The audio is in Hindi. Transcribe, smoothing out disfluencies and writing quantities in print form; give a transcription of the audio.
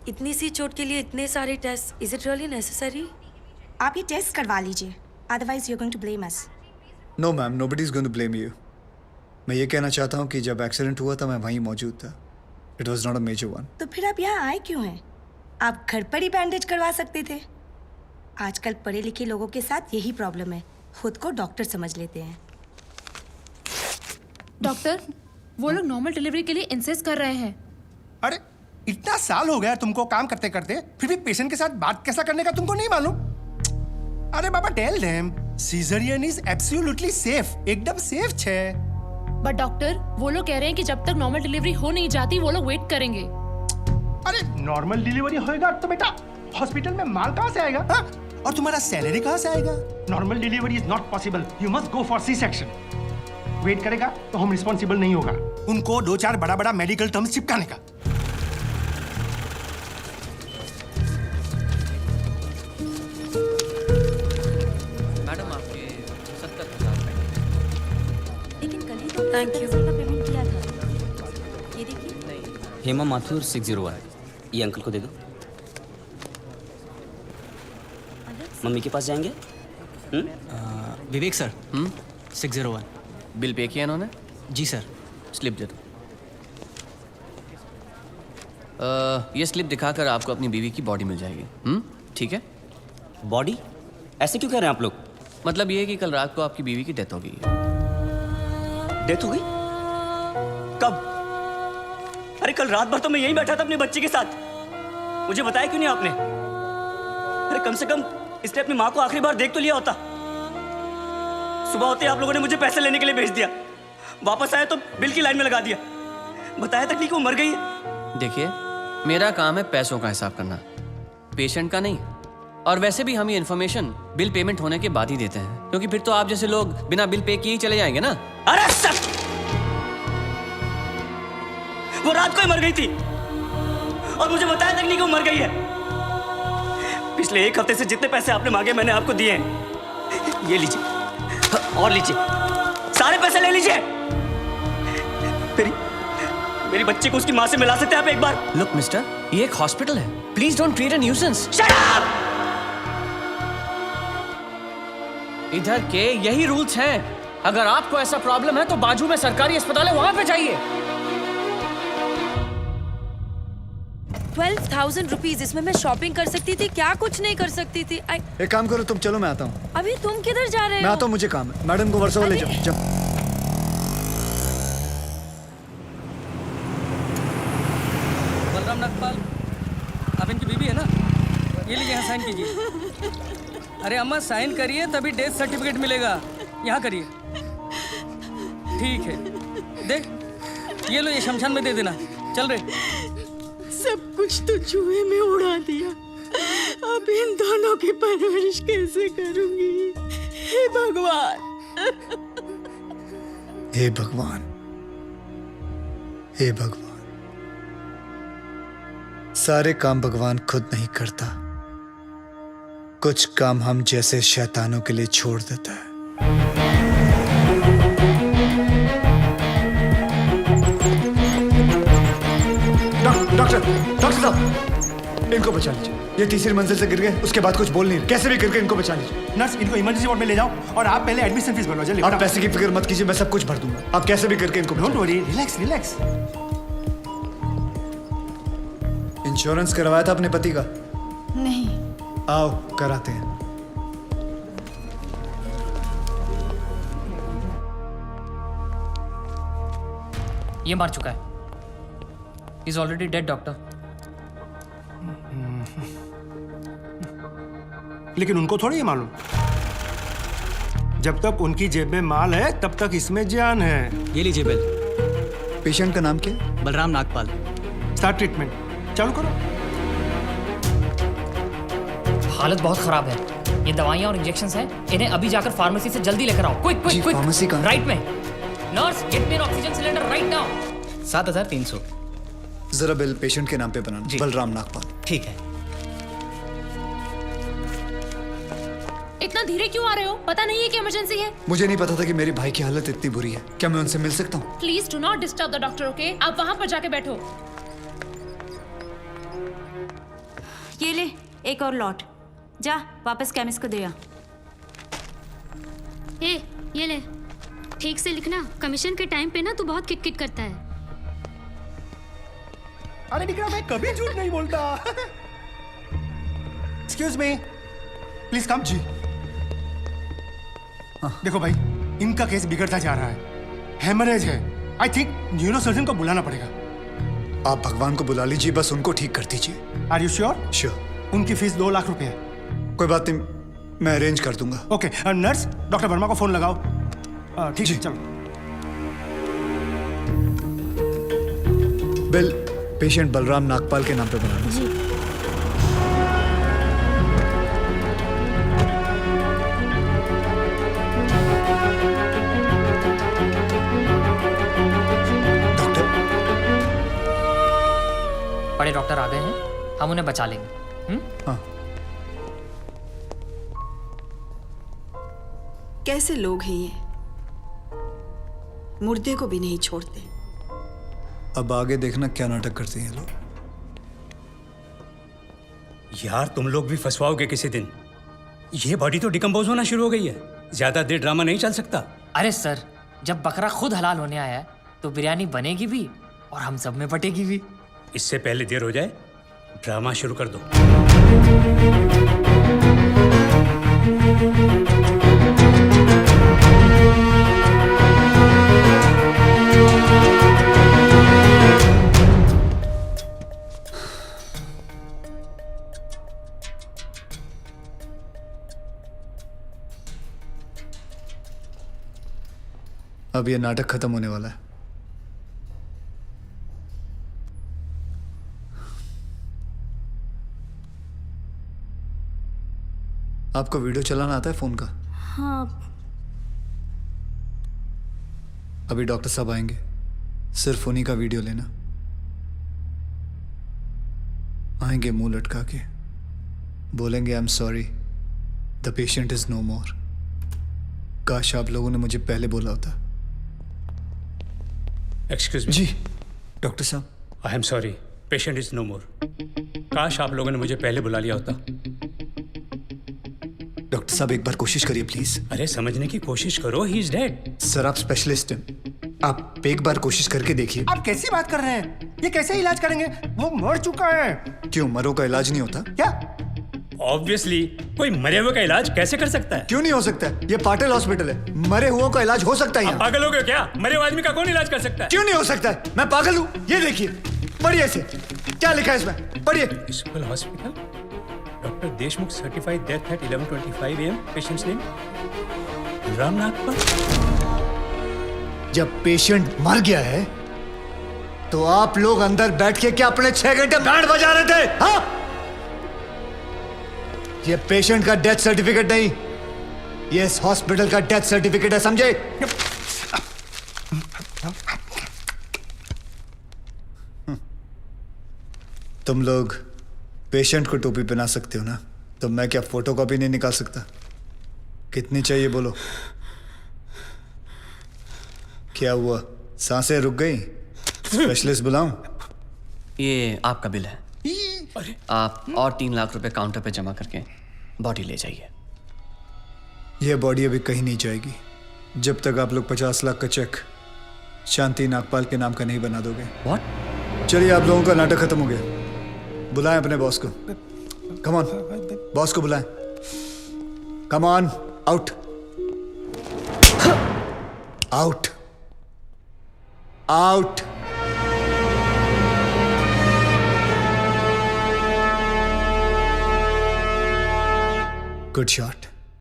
इतनी सी चोट के लिए इतने सारे test, is it really necessary? आप ये टेस्ट करवा लीजिए, otherwise you are going to blame us. No ma'am, nobody is going to blame you. मैं ये कहना चाहता हूँ कि जब एक्सीडेंट हुआ था मैं वहीं मौजूद था। It was not a major one. तो फिर आप यहाँ आए क्यों हैं? आप घर पर ही बैंडेज करवा सकते थे। आजकल पढ़े लिखे लोगों के साथ यही प्रॉब्लम है, खुद को डॉक्टर समझ लेते हैं। डॉक्टर, वो लोग नॉर्मल डिलीवरी के लिए इंसिस्ट कर रहे हैं। अरे इतना साल हो गया तुमको काम करते करते, फिर भी पेशेंट के साथ बात कैसा करने का तुमको नहीं मालूम? अरे बाबा, tell them caesarean is absolutely safe, एकदम सेफ छे। बट डॉक्टर, वो लोग कह रहे हैं कि जब तक नॉर्मल डिलीवरी हो नहीं जाती वो लोग वेट करेंगे। अरे नॉर्मल डिलीवरी होएगा तो बेटा हॉस्पिटल में माल कहाँ से आएगा? हाँ? और तुम्हारा सैलरी कहाँ से आएगा? Normal delivery is not possible, you must go for C section. Wait करेगा तो हम रिस्पॉन्सिबल नहीं होगा। उनको 2-4 बड़ा बड़ा मेडिकल टर्म्स चिपकाने का। मैडम आपके 70,000। लेकिन कल ही तो थैंक यू का पेमेंट किया था। ये देखिए। हेमा माथुर 601, ये अंकल को दे दो। मम्मी के पास जाएंगे? विवेक सर, 601। बिल पे किया इन्होंने? जी सर। स्लिप दे दो। ये स्लिप दिखाकर आपको अपनी बीवी की बॉडी मिल जाएगी। ठीक है? बॉडी? ऐसे क्यों कह रहे हैं आप लोग? मतलब ये कि कल रात को आपकी बीवी की डेथ हो गई है। डेथ हो गई? कब? अरे कल रात भर तो मैं यहीं बैठा था अपने बच्चे के साथ, मुझे बताया क्यों नहीं आपने? अरे कम से कम इसने अपनी माँ को आखिरी बार देख तो लिया होता। सुबह होते आप लोगों ने मुझे पैसे लेने के लिए भेज दिया, वापस आया तो बिल की लाइन में लगा दिया, बताया तक नहीं कि वो मर गई है। देखिए, मेरा काम है पैसों का हिसाब करना, पेशेंट का नहीं। और वैसे भी हम ये इन्फॉर्मेशन बिल पेमेंट होने के बाद ही देते हैं, क्योंकि फिर तो आप जैसे लोग बिना बिल पे किए ही चले जाएंगे ना। अरे सर, वो रात को ही मर गई थी और मुझे बताया तक नहीं कि वो मर गई है। पिछले 1 हफ्ते से जितने पैसे आपने मांगे मैंने आपको दिए हैं। ये लीजिए और लीजिए, सारे पैसे ले लीजिए। मेरी बच्ची को उसकी माँ से मिला सकते हैं आप एक बार? लुक मिस्टर, ये एक हॉस्पिटल है, please don't create a nuisance. Shut up! इधर के यही रूल्स हैं। अगर आपको ऐसा प्रॉब्लम है तो बाजू में सरकारी अस्पताल है, वहां पे जाइए। 12,000 रुपीज, इसमें मैं शॉपिंग कर सकती थी, क्या कुछ नहीं कर सकती थी। एक काम करो तुम, चलो मैं आता हूँ। अभी तुम किधर जा रहे हो? मैं आता हूँ, मुझे काम है। मैडम को वर्सोवा ले जाओ। जब बलराम नागपाल, आप इनकी बीवी है ना? ये लीजिए, यहाँ साइन कीजिए। अरे अम्मा साइन करिए तभी डेथ सर्टिफिकेट मिलेगा। यहाँ करिए। ठीक है, देख ये लो, ये शमशान में दे देना। चल रहे। सब कुछ तो चूहे में उड़ा दिया, अब इन दोनों की परवरिश कैसे करूंगी? हे भगवान, हे भगवान, हे भगवान। सारे काम भगवान खुद नहीं करता, कुछ काम हम जैसे शैतानों के लिए छोड़ देता है। डॉक्टर साहब, इनको बचा लीजिए। ये तीसरी मंजिल से गिर गए, उसके बाद कुछ बोल नहीं रहे। कैसे भी करके इनको बचा लीजिए। नर्स, इनको इमरजेंसी वार्ड में ले जाओ और आप पहले एडमिशन फीस भरो। जल्दी। आप पैसे की फिक्र मत कीजिए, मैं सब कुछ भर दूंगा। आप कैसे भी करके इनको don't worry, relax relax. Insurance करवाया था अपने पति का? नहीं। आओ कराते हैं। ये मार चुका है। He's already dead, doctor. लेकिन उनको थोड़ी ये मालूम, जब तक उनकी जेब में माल है तब तक इसमें जान है। ये लीजिए बिल। पेशेंट का नाम क्या? बलराम नागपाल। स्टार्ट ट्रीटमेंट, चालू करो। हालत बहुत खराब है, ये दवाइयाँ और इंजेक्शंस हैं, इन्हें अभी जाकर फार्मेसी से जल्दी लेकर आओ। Quick quick quick. फार्मेसी कहाँ? राइट में। Nurse, get me N oxygen cylinder right now. 7,300। जरा बिल पेशेंट के नाम पे बनाना। बलराम नागपाल। ठीक है। इतना धीरे क्यों आ रहे हो? पता नहीं है कि इमरजेंसी है। मुझे नहीं पता था कि मेरी भाई की हालत इतनी बुरी है। क्या मैं उनसे मिल सकता हूँ? Please do not disturb the doctor, okay? आप वहां पर जाके बैठो। ये ले एक और लॉट, जा वापस केमिस्ट को दे आ। ए, ये ले, ठीक से लिखना। कमीशन के टाइम पे ना तू बहुत किट-किट करता है। अरे विक्रम, मैं कभी झूठ नहीं बोलता। Excuse me, please come. जी देखो भाई, इनका केस बिगड़ता जा रहा है, हेमरेज है। आई थिंक न्यूरोसर्जन को बुलाना पड़ेगा। आप भगवान को बुला लीजिए, बस उनको ठीक कर दीजिए। Are you sure? श्योर। उनकी फीस 2 लाख रुपए है। कोई बात नहीं, मैं अरेंज कर दूंगा। ओके, नर्स डॉक्टर वर्मा को फोन लगाओ। ठीक है, चलो। बिल पेशेंट बलराम नागपाल के नाम पे बनाना। जी। डॉक्टर, बड़े डॉक्टर आ गए हैं, हम उन्हें बचा लेंगे। हाँ। कैसे लोग हैं ये, मुर्दे को भी नहीं छोड़ते। अब आगे देखना क्या नाटक करते हैं लोग। यार तुम लोग भी फंसवाओगे किसी दिन। ये बॉडी तो डिकम्पोज होना शुरू हो गई है, ज्यादा देर ड्रामा नहीं चल सकता। अरे सर, जब बकरा खुद हलाल होने आया है तो बिरयानी बनेगी भी और हम सब में बटेगी भी। इससे पहले देर हो जाए, ड्रामा शुरू कर दो। अब ये नाटक खत्म होने वाला है। आपको वीडियो चलाना आता है फोन का? हाँ। अभी डॉक्टर साहब आएंगे, सिर्फ उन्हीं का वीडियो लेना। आएंगे मुंह लटका के, बोलेंगे I am sorry, the patient is no more. काश आप लोगों ने मुझे पहले बोला होता। Excuse me. जी डॉक्टर साहब। I am sorry, patient is no more. काश आप लोगों ने मुझे पहले बुला लिया होता। डॉक्टर साहब एक बार कोशिश करिए प्लीज। अरे समझने की कोशिश करो, ही इज डेड। सर आप स्पेशलिस्ट हैं, आप एक बार कोशिश करके देखिए। आप कैसी बात कर रहे हैं? ये कैसे इलाज करेंगे? वो मर चुका है। क्यों, मरो का इलाज नहीं होता क्या? ऑब्वियसली, कोई मरे हुए का इलाज कैसे कर सकता है? क्यों नहीं हो सकता है? ये पाटिल हॉस्पिटल है, मरे हुए का इलाज हो सकता है यहाँ। पागल हो गए क्या? मरे हुए आदमी का कौन इलाज कर सकता है? क्यों नहीं हो सकता है? मैं पागल हूँ? ये देखिए, पढ़िए इसे, क्या लिखा है इसमें, पढ़िए। Municipal hospital, doctor Deshmukh certified death eight 11:25 AM। Patients name Balram Nagpal. जब पेशेंट मर गया है तो आप लोग अंदर बैठ के क्या अपने 6 घंटे बैंड बजा रहे थे? हाँ? ये पेशेंट का डेथ सर्टिफिकेट नहीं, ये इस हॉस्पिटल का डेथ सर्टिफिकेट है, समझे? तुम लोग पेशेंट को टोपी पहना सकते हो ना, तो मैं क्या फोटो कॉपी नहीं निकाल सकता? कितनी चाहिए बोलो? क्या हुआ, सांसें रुक गई? स्पेशलिस्ट बुलाऊं? ये आपका बिल है। आप और 3 लाख रुपए काउंटर पे जमा करके बॉडी ले जाइए। यह बॉडी अभी कहीं नहीं जाएगी जब तक आप लोग 50 लाख का चेक शांति नागपाल के नाम का नहीं बना दोगे। व्हाट? चलिए, आप लोगों का नाटक खत्म हो गया। बुलाएं अपने बॉस को। कम ऑन, बॉस को बुलाएं। Come on, out out out. Good shot.